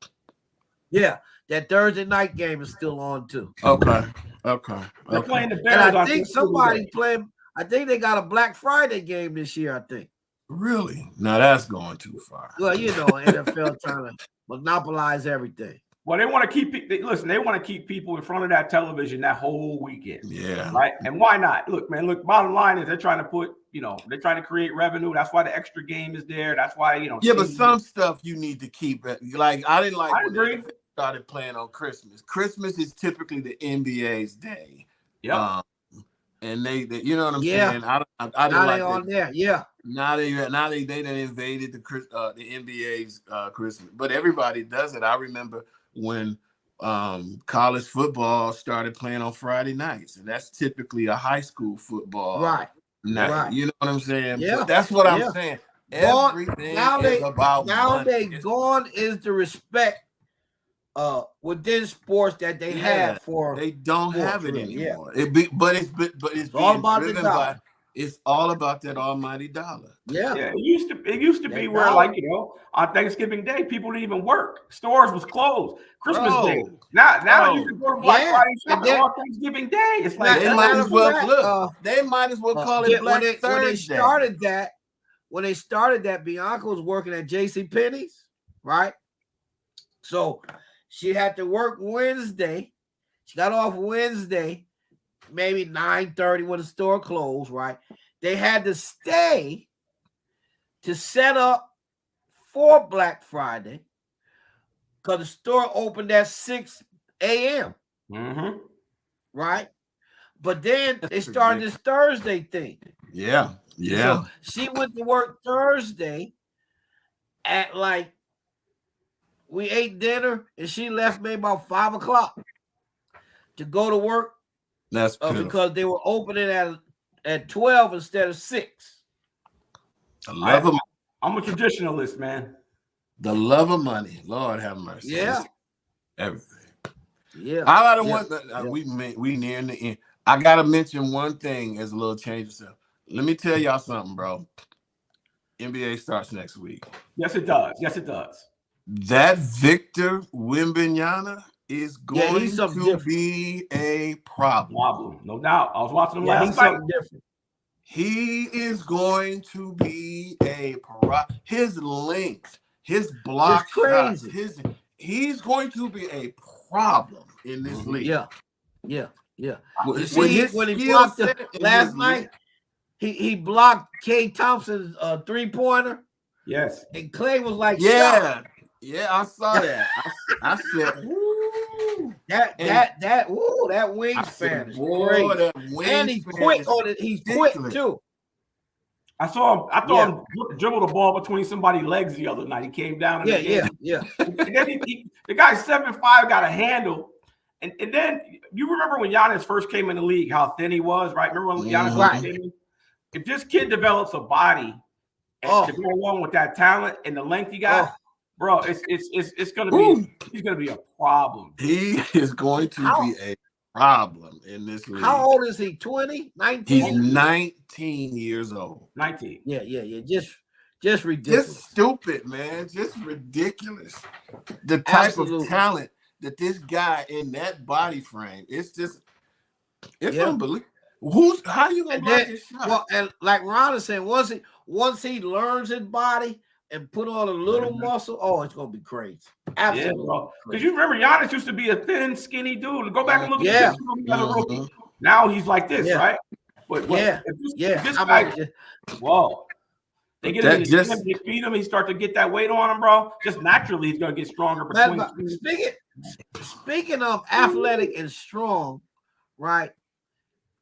Yeah, that Thursday night game is still on too. Okay. They're playing the Bears. And I think somebody's playing. I think they got a Black Friday game this year. I think. Really? No, that's going too far. Well, NFL trying to monopolize everything. Well, they want to keep. Listen, they want to keep people in front of that television that whole weekend. Yeah. Right. And why not? Look, man. Bottom line is they're trying to put. They're trying to create revenue. That's why the extra game is there. That's why Yeah, but some stuff you need to keep it. Like I didn't like. I agree. When they started playing on Christmas. Christmas is typically the NBA's day. Yeah. And they you know what I'm saying? I didn't now like they on there. Yeah. Now they done invaded the NBA's Christmas, but everybody does it. I remember when college football started playing on Friday nights, and that's typically a high school football night. You know what I'm saying? Yeah. But that's what I'm saying. Everything is about money. Gone is the respect within sports that they have for. They don't have it anymore. Yeah. It's all about the dollar. It's all about that almighty dollar. Yeah. It used to be where on Thanksgiving Day people didn't even work. Stores was closed. Christmas Day. Now you can go to Black Friday shopping on Thanksgiving Day. It's like they might as well they might as well call it Black Thursday. When they started that, Bianca was working at JCPenney's, right? So she had to work Wednesday. She got off Wednesday, maybe 9:30 when the store closed, right? They had to stay to set up for Black Friday because the store opened at 6 a.m. Mm-hmm. Right? But then they started this Thursday thing. Yeah. So she went to work Thursday at we ate dinner and she left maybe about 5 o'clock to go to work. That's because they were opening at 12 instead of 6. I'm a traditionalist, man. The love of money. Lord have mercy. Yeah. Everything. Yeah. I gotta we nearing the end. I gotta mention one thing as a little change of stuff. Let me tell y'all something, bro. NBA starts next week. Yes, it does. Yes, it does. That Victor Wembanyama is going to be a problem. No doubt. I was watching him last night. Different. He is going to be a problem. His length, his block shots, he's going to be a problem in this league. Yeah. When he blocked last night, he blocked Klay Thompson's 3-pointer. Yes. And Clay was like, shocked. Yeah, I saw that. I said, woo. That wingspan is crazy. And he's quick on it. He's quick too. I saw him dribble the ball between somebody's legs the other night. He came down. Yeah. And then the guy 7'5" got a handle. And then you remember when Giannis first came in the league, how thin he was, right? Remember when Giannis first came in? If this kid develops a body to go along with that talent and the length he got, bro, it's gonna be he's gonna be a problem. He is going to be a problem in this league. How old is he? 20? 19? He's 19 years old. 19. Yeah. Just ridiculous. Just stupid, man. Just ridiculous. The type of talent that this guy in that body frame, it's unbelievable. How you gonna block his shot? Well, and like Ron is saying, once he learns his body and put on a little muscle, it's gonna be crazy. Absolutely. Because you remember Giannis used to be a thin, skinny dude. Go back and look at this. Now he's like this, right? But this guy, whoa. They get him in the gym, they feed him, he start to get that weight on him, bro. Just naturally, he's gonna get stronger. Speaking of athletic and strong, right?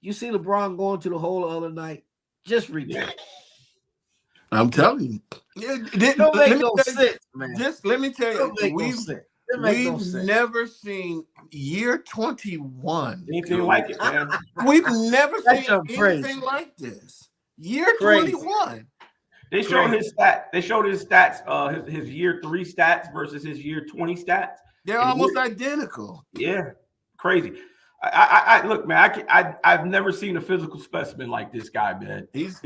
You see LeBron going to the hole the other night. Just ridiculous. I'm telling you. It don't make no sense, man. Just let me tell you, we've never seen year 21. Anything like it, man. We've never seen anything like this. Year 21. They showed his stats. They showed his stats, his year 3 stats versus his year 20 stats. They're almost identical. Yeah, crazy. I look, man. I've never seen a physical specimen like this guy, man. It's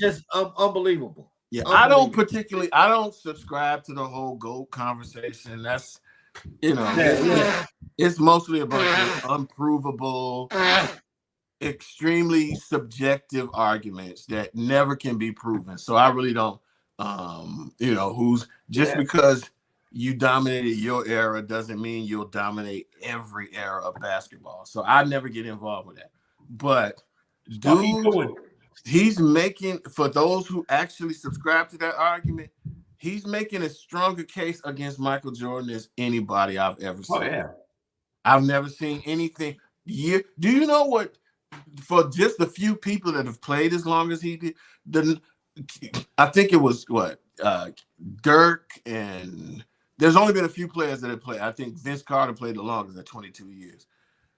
just unbelievable. Yeah, unbelievable. I don't subscribe to the whole GOAT conversation. That's it's mostly about unprovable, extremely subjective arguments that never can be proven. So I really don't, because you dominated your era doesn't mean you'll dominate every era of basketball. So I never get involved with that. But dude, he's making, for those who actually subscribe to that argument, he's making a stronger case against Michael Jordan as anybody I've ever seen. Oh, yeah. I've never seen anything. Do you know what? For just the few people that have played as long as he did, I think it was Dirk, and there's only been a few players that have played. I think Vince Carter played the longest at 22 years.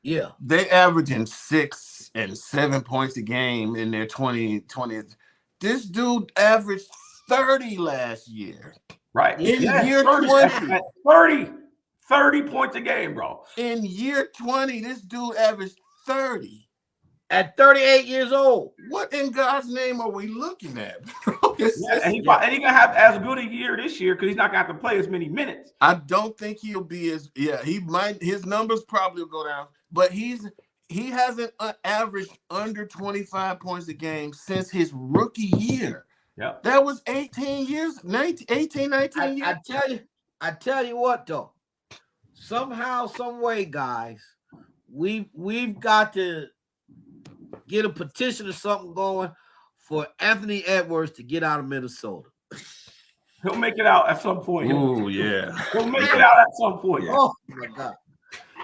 Yeah. They averaging 6 and 7 points a game in their 20s. This dude averaged 30 last year. Right. In year 20. 30 points a game, bro. In year 20, this dude averaged 30. At 38 years old. What in God's name are we looking at? And he's gonna have as good a year this year because he's not gonna have to play as many minutes. I don't think he'll be he might, his numbers probably will go down, but he hasn't averaged under 25 points a game since his rookie year. Yeah. That was 18 years, 19 years. I tell you what though. Somehow, some way, guys, we've got to get a petition or something going for Anthony Edwards to get out of Minnesota. He'll make it out at some point. Oh yeah, he'll make it out at some point. Oh my God!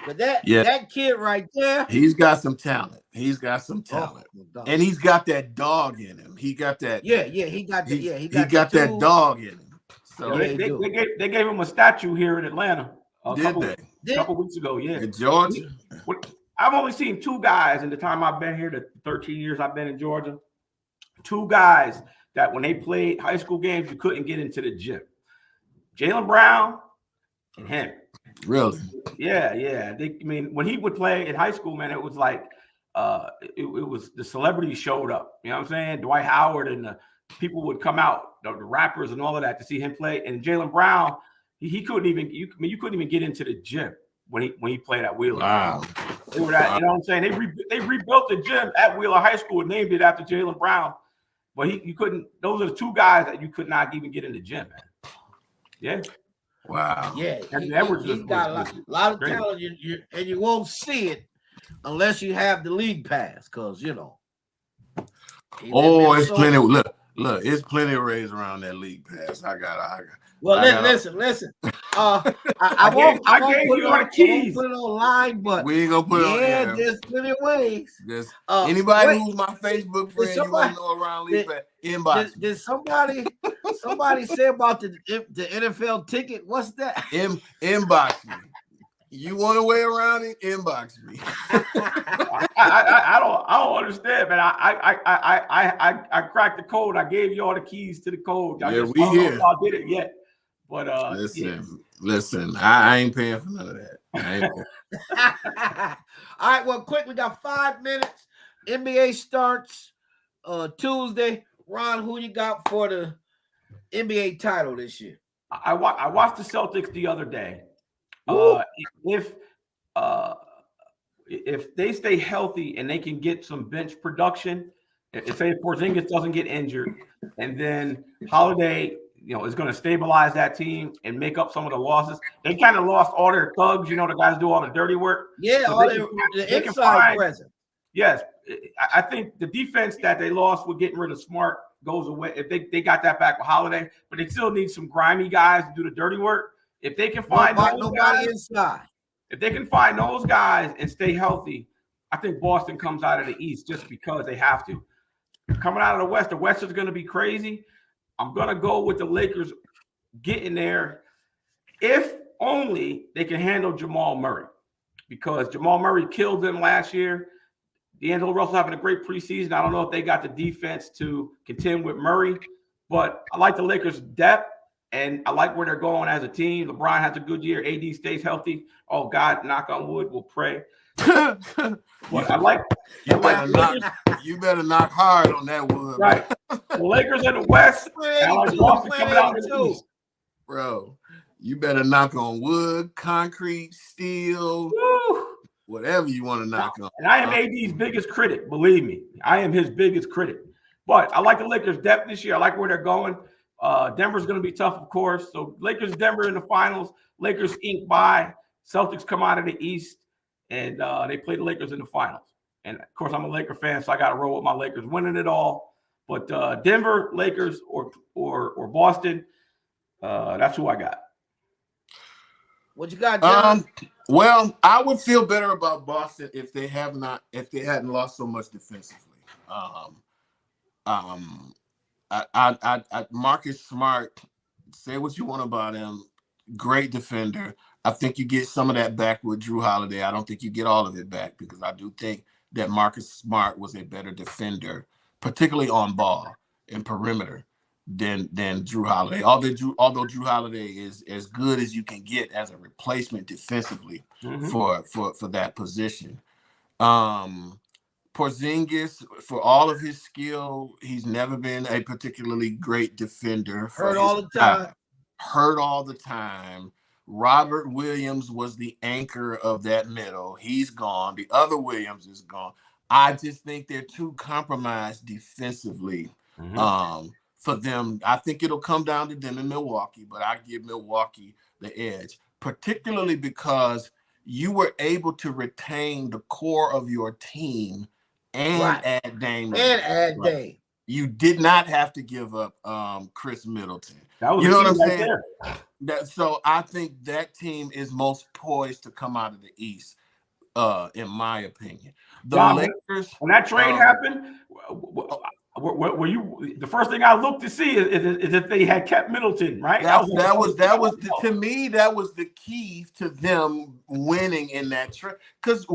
But that kid right there, he's got some talent. He's got some talent, and he's got that dog in him. He got that. Yeah, he got that. Yeah, he got that dog in him. So they gave him a statue here in Atlanta a couple weeks ago. Yeah, in Georgia. I've only seen two guys in the time I've been here, the 13 years I've been in Georgia. Two guys that when they played high school games, you couldn't get into the gym. Jaylen Brown and him. Really? Yeah. When he would play in high school, man, it was like it was the celebrities showed up. You know what I'm saying? Dwight Howard and the people would come out, the rappers and all of that to see him play. And Jaylen Brown, he couldn't even you couldn't even get into the gym when he played at Wheeler. Wow. They were that, you know what I'm saying? They rebuilt the gym at Wheeler High School and named it after Jaylen Brown. But you couldn't. Those are the two guys that you could not even get in the gym, man. Yeah. Wow. Yeah. He's got a lot of talent, and you won't see it unless you have the league pass, because it's plenty. Look, it's plenty of rays around that league pass. Listen. I won't put it online, but we ain't gonna put it on there. There's plenty of ways. Anybody who's my Facebook friend, you want to know around league pass, inbox. Did somebody say about the NFL ticket? What's that? Inbox me. You want to way around it? Inbox me. I don't understand, man. I cracked the code. I gave you all the keys to the code. We here. I did it yet, but listen. I ain't paying for none of that. All right. Well, quick. We got 5 minutes. NBA starts Tuesday. Ron, who you got for the NBA title this year? I watched the Celtics the other day. If they stay healthy and they can get some bench production, if say Porzingis doesn't get injured, and then Holiday, is going to stabilize that team and make up some of the losses. They kind of lost all their thugs, the guys do all the dirty work. Yeah, so the inside presence. Yes, I think the defense that they lost with getting rid of Smart goes away. If they got that back with Holiday, but they still need some grimy guys to do the dirty work. If they can find nobody inside, if they can find those guys and stay healthy, I think Boston comes out of the East just because they have to. Coming out of the West is going to be crazy. I'm going to go with the Lakers getting there if only they can handle Jamal Murray, because Jamal Murray killed them last year. D'Angelo Russell having a great preseason. I don't know if they got the defense to contend with Murray, but I like the Lakers' depth. And I like where they're going as a team. LeBron has a good year. AD stays healthy. Oh, God, knock on wood, we'll pray. But you better knock hard on that wood. Right. The Lakers in the West. I like Boston coming out in the East. Bro, you better knock on wood, concrete, steel, whatever you want to knock on. And I am AD's biggest critic, believe me. I am his biggest critic. But I like the Lakers' depth this year. I like where they're going. Denver's going to be tough, of course. So Lakers, Denver in the finals. Lakers ink by. Celtics come out of the East, and they play the Lakers in the finals. And, of course, I'm a Laker fan, so I got to roll with my Lakers winning it all. But Denver, Lakers, or Boston, that's who I got. What you got, John? Well, I would feel better about Boston if they hadn't lost so much defensively. Marcus Smart, say what you want about him, great defender. I think you get some of that back with Drew Holiday. I don't think you get all of it back, because I do think that Marcus Smart was a better defender, particularly on ball and perimeter, than Drew Holiday. Although Drew Holiday is as good as you can get as a replacement defensively for that position. Porzingis, for all of his skill, he's never been a particularly great defender. Hurt all the time. Robert Williams was the anchor of that middle. He's gone. The other Williams is gone. I just think they're too compromised defensively for them. I think it'll come down to them in Milwaukee, but I give Milwaukee the edge, particularly because you were able to retain the core of your team and add Dame. Dame. You did not have to give up Chris Middleton. That was you know what I'm right saying? So I think that team is most poised to come out of the East, in my opinion. The Lakers. When that trade happened, were you the first thing I looked to see is if they had kept Middleton, right? That was to me, that was the key to them winning in that trade. Because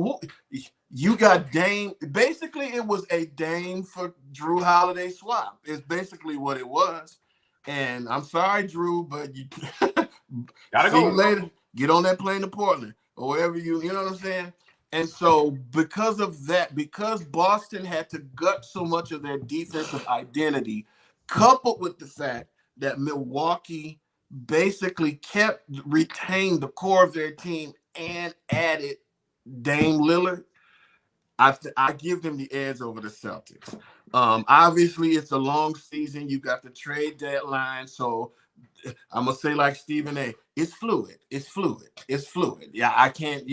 you got Dame. Basically, it was a Dame for Drew Holiday swap. It's basically what it was. And I'm sorry, Drew, but you gotta go later. Get on that plane to Portland or wherever you know what I'm saying. And so because of that, because Boston had to gut so much of their defensive identity, coupled with the fact that Milwaukee basically retained the core of their team and added Dame Lillard, I give them the edge over the Celtics. Obviously, it's a long season. You got the trade deadline. So I'm going to say like Stephen A., it's fluid. Yeah, I can't,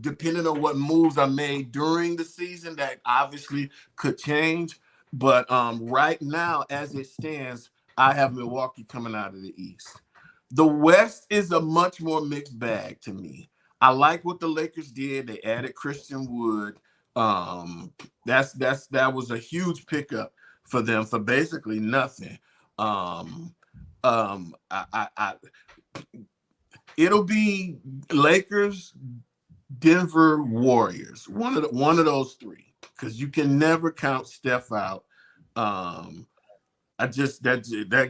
depending on what moves are made during the season, that obviously could change. But right now, as it stands, I have Milwaukee coming out of the East. The West is a much more mixed bag to me. I like what the Lakers did. They added Christian Wood. That was a huge pickup for them for basically nothing. It'll be Lakers, Denver, Warriors. One of those three, because you can never count Steph out. That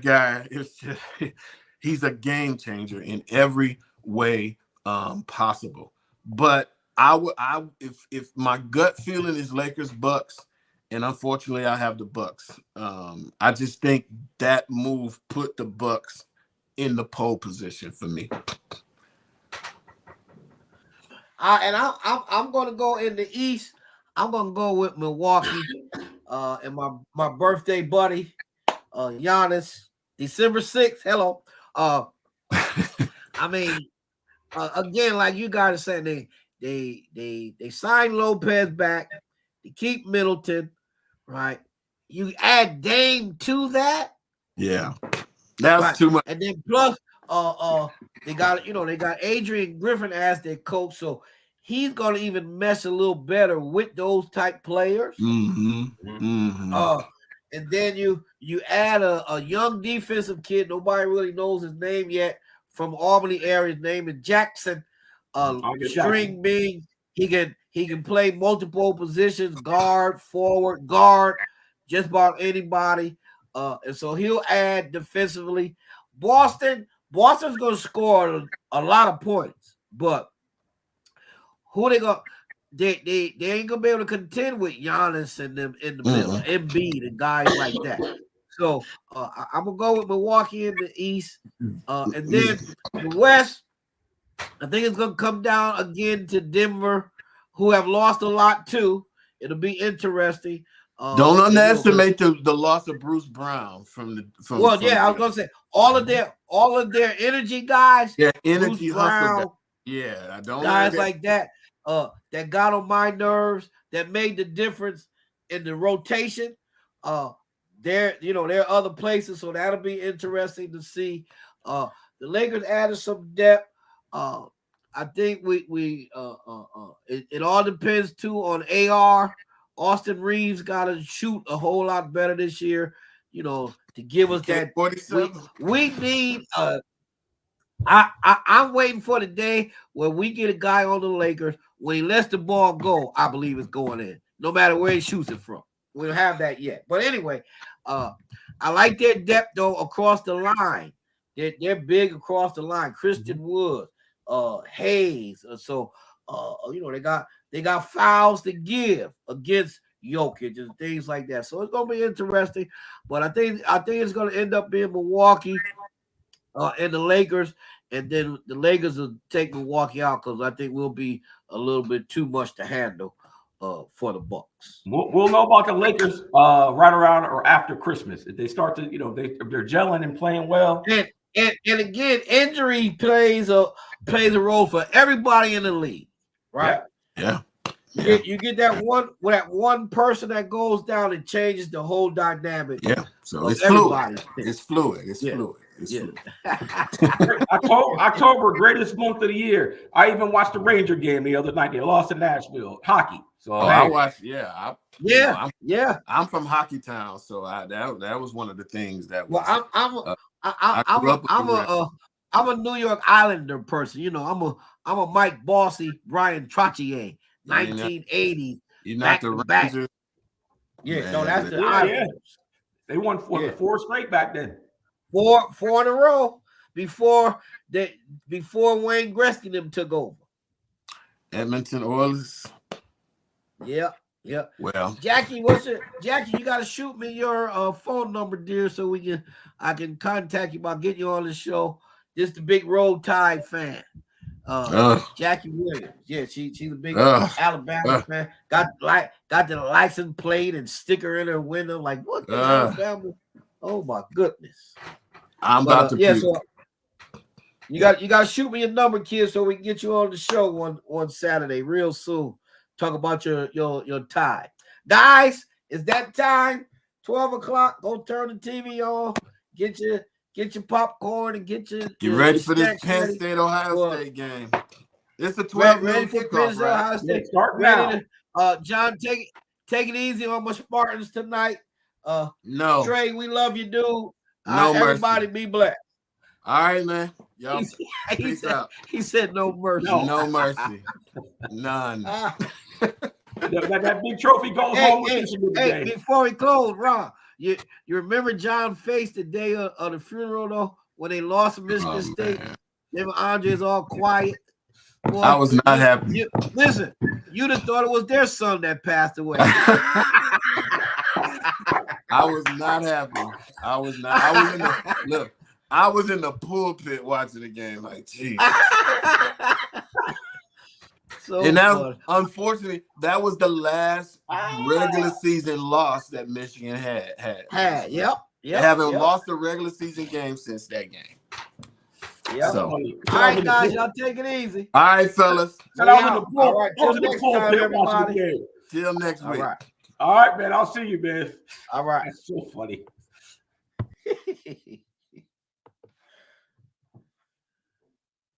guy is just he's a game changer in every way possible. But if my gut feeling is Lakers Bucks, and unfortunately I have the Bucks. I just think that move put the Bucks in the pole position for me. And I'm going to go in the East. I'm going to go with Milwaukee. And my birthday buddy, Giannis, December 6th. Hello. I mean, again, like you guys are saying, they signed Lopez back. They keep Middleton, right? You add Dame to that. Yeah, that's too much. And then plus, they got Adrian Griffin as their coach, so he's gonna even mesh a little better with those type players. And then you add a young defensive kid, nobody really knows his name yet, from Albany area. His name is Jackson. String being he can play multiple positions, guard, forward, guard, just about anybody. And so he'll add defensively. Boston's gonna score a lot of points, but who they gonna they ain't gonna be able to contend with Giannis and them in the middle, Embiid and guys like that. So I'm gonna go with Milwaukee in the East, and then the West. I think it's gonna come down again to Denver, who have lost a lot too. It'll be interesting. Don't underestimate the loss of Bruce Brown from I was gonna say all of their energy guys. Yeah, energy Bruce Brown, I don't guys like that. That got on my nerves. That made the difference in the rotation. There are other places, so that'll be interesting to see. The Lakers added some depth. I think it all depends too on AR. Austin Reeves got to shoot a whole lot better this year, to give us that. We need. I'm waiting for the day where we get a guy on the Lakers when he lets the ball go. I believe it's going in, no matter where he shoots it from. We don't have that yet, but anyway, I like their depth though across the line. They're big across the line. Christian Wood, Hayes. So they got fouls to give against Jokic and things like that. So it's gonna be interesting. But I think it's gonna end up being Milwaukee and the Lakers, and then the Lakers will take Milwaukee out because I think we'll be a little bit too much to handle for the Bucks. We'll know about the Lakers right around or after Christmas. If they start to, if they're gelling and playing well. And again, injury plays a role for everybody in the league, right? Yeah. You get that one person that goes down and changes the whole dynamic. Yeah, so it's fluid. It's fluid. October, greatest month of the year. I even watched the Ranger game the other night. They lost in Nashville hockey. So I watched. I'm from Hockey Town, so that was one of the things that was. Well, I'm a New York Islander person. You know, I'm a Mike Bossy, Brian Trottier, 1980. You're not the Rangers. Yeah, no, that's the Islanders. They won four straight back then. Four in a row before Wayne Gretzky them took over. Edmonton Oilers. Yeah. Well, Jackie, you gotta shoot me your phone number, dear, so I can contact you about getting you on the show. Just a big Roll Tide fan. Jackie Williams. Yeah, she's a big Alabama fan. Got the license plate and sticker in her window. Like, what the Alabama? Oh my goodness. I'm about to so you gotta shoot me your number, kid, so we can get you on the show one Saturday real soon. Talk about your Tide. Guys, it's that time. 12 o'clock. Go turn the TV on. Get your popcorn and get your. You ready for this Penn State Ohio State game? It's a 12 noon kickoff, right? Ohio State. Start now. John, take it easy on my Spartans tonight. No, Trey, we love you, dude. No mercy. Everybody be blessed. All right, man. Y'all peace out. He said no mercy. No mercy. None. That big trophy goes home with you. Hey, before we close, Ron, you remember John's face the day of the funeral, though, when they lost to Michigan State? Them Andre's all quiet. Boy, I was not happy. Listen, you'd have thought it was their son that passed away. I was not happy. I was in the pulpit watching the game. Like, geez. And that, unfortunately, that was the last regular season loss that Michigan had. Yep. They haven't lost a regular season game since that game. Yep. So. All right, guys, y'all take it easy. All right, fellas. All right, till next time, everybody. Till next week. All right, man. I'll see you, man. All right. That's so funny.